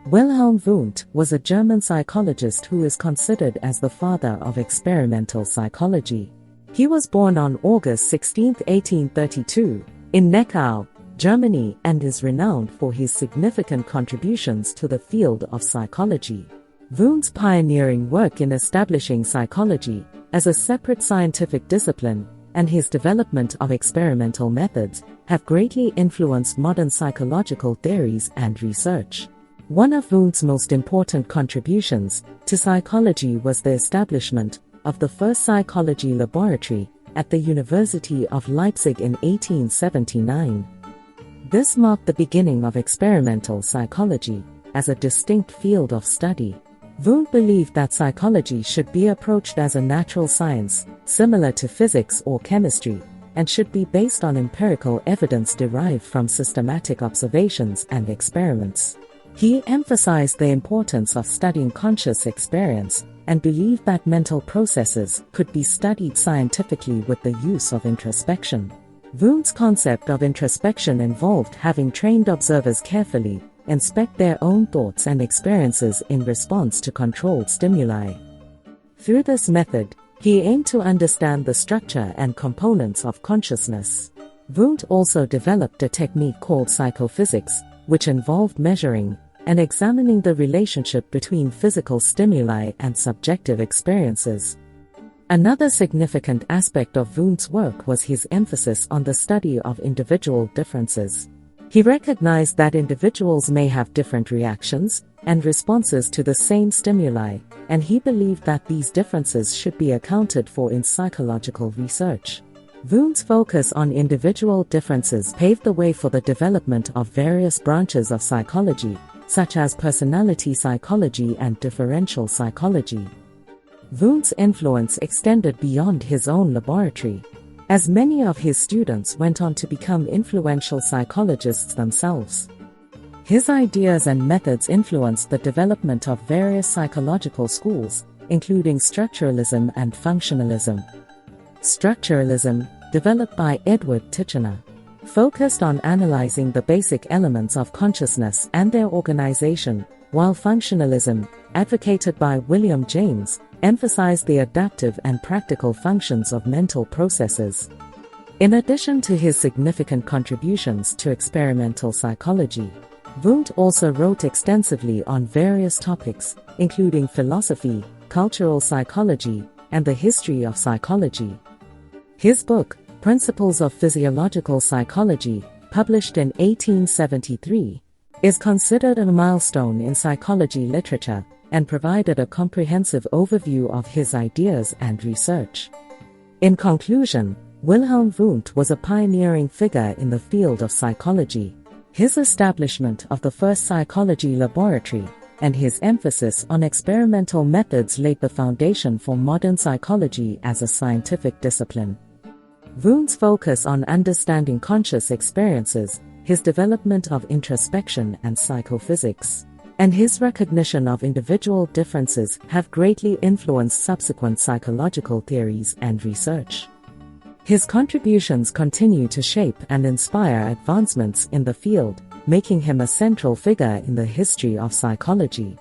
Wilhelm Wundt was a German psychologist who is considered as the father of experimental psychology. He was born on August 16, 1832, in Neckau, Germany, and is renowned for his significant contributions to the field of psychology. Wundt's pioneering work in establishing psychology as a separate scientific discipline and his development of experimental methods have greatly influenced modern psychological theories and research. One of Wundt's most important contributions to psychology was the establishment of the first psychology laboratory at the University of Leipzig in 1879. This marked the beginning of experimental psychology as a distinct field of study. Wundt believed that psychology should be approached as a natural science, similar to physics or chemistry, and should be based on empirical evidence derived from systematic observations and experiments. He emphasized the importance of studying conscious experience and believed that mental processes could be studied scientifically with the use of introspection. Wundt's concept of introspection involved having trained observers carefully inspect their own thoughts and experiences in response to controlled stimuli. Through this method, he aimed to understand the structure and components of consciousness. Wundt also developed a technique called psychophysics, which involved measuring and examining the relationship between physical stimuli and subjective experiences. Another significant aspect of Wundt's work was his emphasis on the study of individual differences. He recognized that individuals may have different reactions and responses to the same stimuli, and he believed that these differences should be accounted for in psychological research. Wundt's focus on individual differences paved the way for the development of various branches of psychology, such as personality psychology and differential psychology. Wundt's influence extended beyond his own laboratory, as many of his students went on to become influential psychologists themselves. His ideas and methods influenced the development of various psychological schools, including structuralism and functionalism. Structuralism, developed by Edward Titchener, focused on analyzing the basic elements of consciousness and their organization, while functionalism, advocated by William James, emphasized the adaptive and practical functions of mental processes. In addition to his significant contributions to experimental psychology, Wundt also wrote extensively on various topics, including philosophy, cultural psychology, and the history of psychology. His book, Principles of Physiological Psychology, published in 1873, is considered a milestone in psychology literature and provided a comprehensive overview of his ideas and research. In conclusion, Wilhelm Wundt was a pioneering figure in the field of psychology. His establishment of the first psychology laboratory and his emphasis on experimental methods laid the foundation for modern psychology as a scientific discipline. Wundt's focus on understanding conscious experiences, his development of introspection and psychophysics, and his recognition of individual differences have greatly influenced subsequent psychological theories and research. His contributions continue to shape and inspire advancements in the field, making him a central figure in the history of psychology.